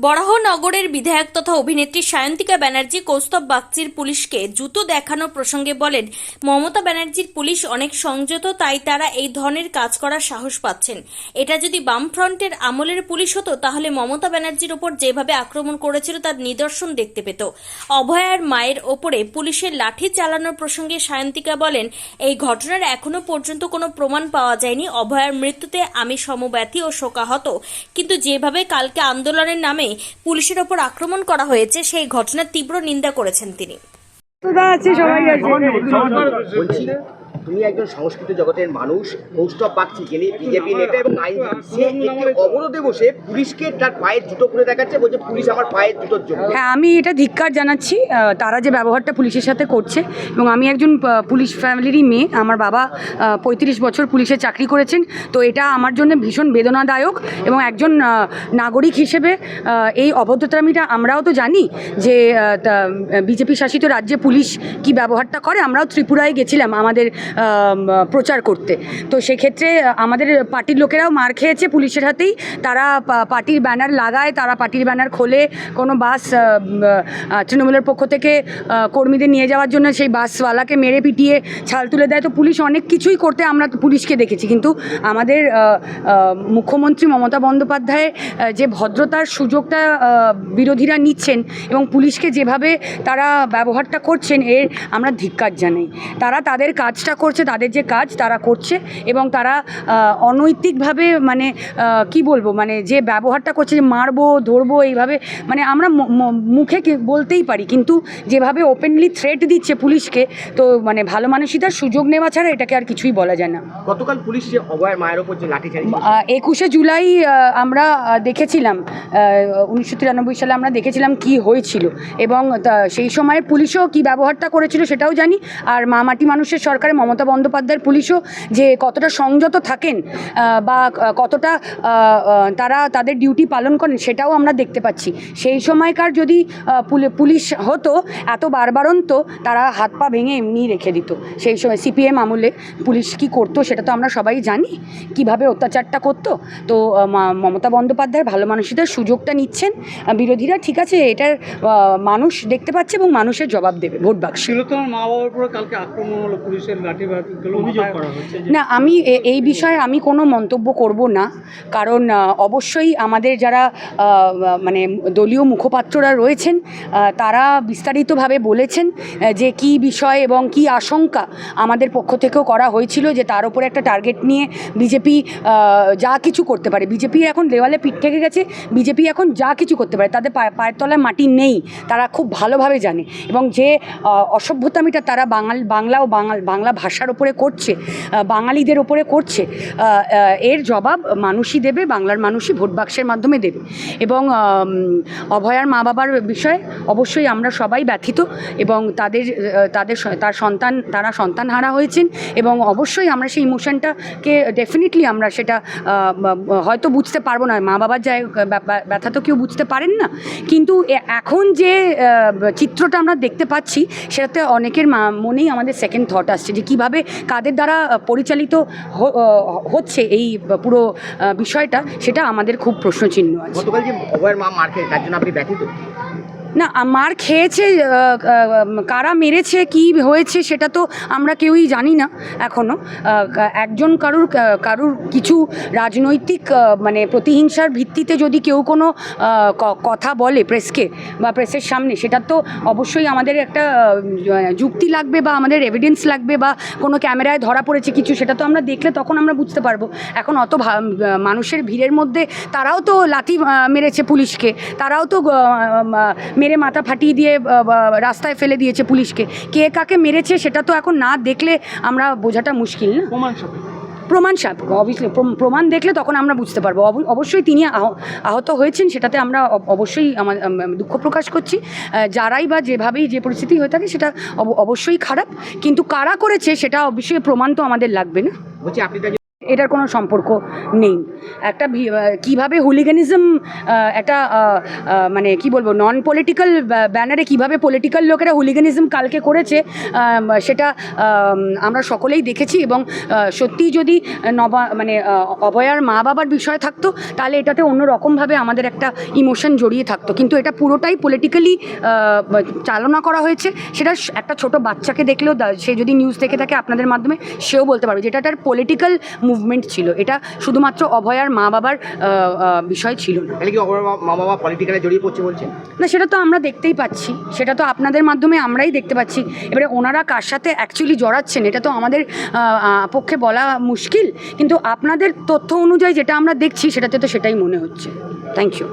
বরাহনগরের বিধায়ক তথা অভিনেত্রী সায়ন্তিকা ব্যানার্জি কৌস্তব বাগচির পুলিশকে জুতো দেখানোর প্রসঙ্গে বলেন, মমতা ব্যানার্জির পুলিশ অনেক সংযত, তাই তারা এই ধরনের কাজ করার সাহস পাচ্ছেন। এটা যদি বামফ্রন্টের আমলের পুলিশ হতো তাহলে মমতা ব্যানার্জির ওপর যেভাবে আক্রমণ করেছিল তার নিদর্শন দেখতে পেত। অভয়ার মায়ের ওপরে পুলিশের লাঠি চালানোর প্রসঙ্গে সায়ন্তিকা বলেন, এই ঘটনার এখনো পর্যন্ত কোনো প্রমাণ পাওয়া যায়নি। অভয়ার মৃত্যুতে আমি সমব্যথী ও শোকাহত, কিন্তু যেভাবে কালকে আন্দোলনের নামে পুলিশের ওপর আক্রমণ করা হয়েছে সেই ঘটনার তীব্র নিন্দা করেছেন তিনি। তুমি একজন সংস্কৃত জগতের মানুষ, কৌস্তব বাগচি যিনি বিজেপি নেতা এবং আইনজীবী, সে একটি অবরোধে বসে পুলিশকে তার পায়ের জুতো খুলে দেখাচ্ছে, বলছে পুলিশ আমার পায়ের জুতোর জন্য। হ্যাঁ, আমি এটা ধিক্কার জানাচ্ছি তারা যে ব্যবহারটা পুলিশের সাথে করছে। এবং আমি একজন পুলিশ ফ্যামিলিরই মেয়ে, আমার বাবা 35 বছর পুলিশে চাকরি করেছেন। তো এটা আমার জন্য ভীষণ বেদনাদায়ক এবং একজন নাগরিক হিসেবে এই অভদ্রতামিটা আমরাও তো জানি যে বিজেপি শাসিত রাজ্যে পুলিশ কি ব্যবহারটা করে। আমরাও ত্রিপুরায় গেছিলাম আমাদের প্রচার করতে। তো সেক্ষেত্রে আমাদের পার্টির লোকেরাও মার খেয়েছে পুলিশের হাতেই। তারা পার্টির ব্যানার লাগায়, তারা পার্টির ব্যানার খোলে, কোনো বাস তৃণমূলের পক্ষ থেকে কর্মীদের নিয়ে যাওয়ার জন্য সেই বাসওয়ালাকে মেরে পিটিয়ে ছাল তুলে দেয়। তো পুলিশ অনেক কিছুই করতে আমরা পুলিশকে দেখেছি, কিন্তু আমাদের মুখ্যমন্ত্রী মমতা বন্দ্যোপাধ্যায় যে ভদ্রতার সুযোগটা বিরোধীরা নিচ্ছেন এবং পুলিশকে যেভাবে তারা ব্যবহারটা করছেন, এর আমরা ধিক্কার জানাই। তারা তাদের কাজটা করছে, তাদের যে কাজ তারা করছে এবং তারা অনৈতিকভাবে মানে কি বলবো, মানে যে ব্যবহারটা করছে, যে মারবো ধরবো এইভাবে, মানে আমরা মুখে বলতেই পারি, কিন্তু যেভাবে ওপেনলি থ্রেট দিচ্ছে পুলিশকে, তো মানে ভালো মানুষিতার সুযোগ নেওয়া ছাড়া এটাকে আর কিছুই বলা যায় না। গতকাল পুলিশ যে অভয়ের মায়ের ওপর যে লাঠি চালিয়েছে, 21শে জুলাই আমরা দেখেছিলাম, 1993 সালে আমরা দেখেছিলাম কি হয়েছিল এবং সেই সময়ের পুলিশও কি ব্যবহারটা করেছিল সেটাও জানি। আর মাটি মানুষের সরকারে মমতা বন্দ্যোপাধ্যায়ের পুলিশও যে কতটা সংযত থাকেন বা কতটা তারা তাদের ডিউটি পালন করেন সেটাও আমরা দেখতে পাচ্ছি। সেই সময়কার যদি পুলিশ হতো এত বারবারন্ত, তারা হাত পা ভেঙে এমনি রেখে দিত। সেই সময় সিপিএম আমলে পুলিশ কি করতো সেটা তো আমরা সবাই জানি, কিভাবে অত্যাচারটা করতো। তো মমতা বন্দ্যোপাধ্যায়ের ভালো মানুষদের সুযোগটা নিচ্ছেন বিরোধীরা। ঠিক আছে, এটার মানুষ দেখতে পাচ্ছে এবং মানুষের জবাব দেবে ভোট বাক্সে। না, আমি এই বিষয়ে আমি কোনো মন্তব্য করব না, কারণ অবশ্যই আমাদের যারা মানে দলীয় মুখপাত্ররা রয়েছেন তারা বিস্তারিতভাবে বলেছেন যে কি বিষয় এবং কি আশঙ্কা আমাদের পক্ষ থেকেও করা হয়েছিল, যে তার উপরে একটা টার্গেট নিয়ে বিজেপি যা কিছু করতে পারে। বিজেপি এখন দেওয়ালে পিঠ থেকে গেছে, বিজেপি এখন যা কিছু করতে পারে, তাদের পায়ের তলায় মাটি নেই, তারা খুব ভালোভাবে জানে। এবং যে অসভ্যতামিটা তারা বাংলা ও বাংলা ভাষার ওপরে করছে, বাঙালিদের ওপরে করছে, এর জবাব মানুষই দেবে, বাংলার মানুষই ভোট বাক্সের মাধ্যমে দেবে। এবং অভয়ার মা বাবার বিষয়ে অবশ্যই আমরা সবাই ব্যথিত এবং তারা সন্তানহারা হয়েছেন এবং অবশ্যই আমরা সেই ইমোশনটাকে ডেফিনেটলি আমরা সেটা হয়তো বুঝতে পারবো না, মা বাবার ব্যথা তো কেউ বুঝতে পারেন না, কিন্তু এখন যে চিত্রটা আমরা দেখতে পাচ্ছি সেটাতে অনেকের মনেই আমাদের সেকেন্ড থট আসছে যে কীভাবে কাদের দ্বারা পরিচালিত হচ্ছে এই পুরো বিষয়টা, সেটা আমাদের খুব প্রশ্নচিহ্ন আছে। গতকাল যে অভয়ের মা মার খেয়ে, তার জন্য আপনি ব্যথিত? না, মার খেয়েছে, কারা মেরেছে, কি হয়েছে সেটা তো আমরা কেউই জানি না এখনও। একজন কারুর কিছু রাজনৈতিক মানে প্রতিহিংসার ভিত্তিতে যদি কেউ কোনো কথা বলে প্রেসকে বা প্রেসের সামনে, সেটা তো অবশ্যই আমাদের একটা যুক্তি লাগবে বা আমাদের এভিডেন্স লাগবে বা কোনো ক্যামেরায় ধরা পড়েছে কিছু, সেটা তো আমরা দেখলে তখন আমরা বুঝতে পারবো। এখন অত মানুষের ভিড়ের মধ্যে তারাও তো লাথি মেরেছে পুলিশকে, তারাও তো মেরে মাথা ফাটিয়ে দিয়ে রাস্তায় ফেলে দিয়েছে পুলিশকে। কে কাকে মেরেছে সেটা তো এখন না দেখলে আমরা বোঝাটা মুশকিল না। প্রমাণ অবভিয়াসলি প্রমাণ দেখলে তখন আমরা বুঝতে পারবো। অবশ্যই তিনি আহত হয়েছেন, সেটাতে আমরা অবশ্যই আমার দুঃখ প্রকাশ করছি। যারাই বা যেভাবেই যে পরিস্থিতি হয়ে থাকে সেটা অবশ্যই খারাপ, কিন্তু কারা করেছে সেটা অবশ্যই প্রমাণ তো আমাদের লাগবে না। বলছি আপনি এটার কোনো সম্পর্ক নেই। একটা কিভাবে হুলিগানিজম একটা মানে কি বলবো নন পলিটিক্যাল ব্যানারে কিভাবে পলিটিক্যাল লোকেরা হুলিগানিজম কালকে করেছে সেটা আমরা সকলেই দেখেছি এবং সত্যিই যদি মানে অভয়ার মা বাবার বিষয় থাকতো তাহলে এটাতে অন্য রকমভাবে আমাদের একটা ইমোশন জড়িয়ে থাকতো, কিন্তু এটা পুরোটাই পলিটিক্যালি চালনা করা হয়েছে। সেটা একটা ছোট বাচ্চাকে দেখলেও সে যদি নিউজ দেখে থাকে আপনাদের মাধ্যমে সেও বলতে পারবে যেটা একটা পলিটিক্যাল মুভমেন্ট ছিল, এটা শুধুমাত্র অভয়ার মা বাবার বিষয় ছিল না। তাহলে কি অভয়ার মা বাবা পলিটিক্যালে জড়িয়ে পড়ছে বলছেন? না, সেটা তো আমরা দেখতেই পাচ্ছি, সেটা তো আপনাদের মাধ্যমে আমরাই দেখতে পাচ্ছি। এবারে ওনারা কার সাথে অ্যাকচুয়ালি জড়াচ্ছেন এটা তো আমাদের পক্ষে বলা মুশকিল, কিন্তু আপনাদের তথ্য অনুযায়ী যেটা আমরা দেখছি সেটাতে তো সেটাই মনে হচ্ছে। Thank you.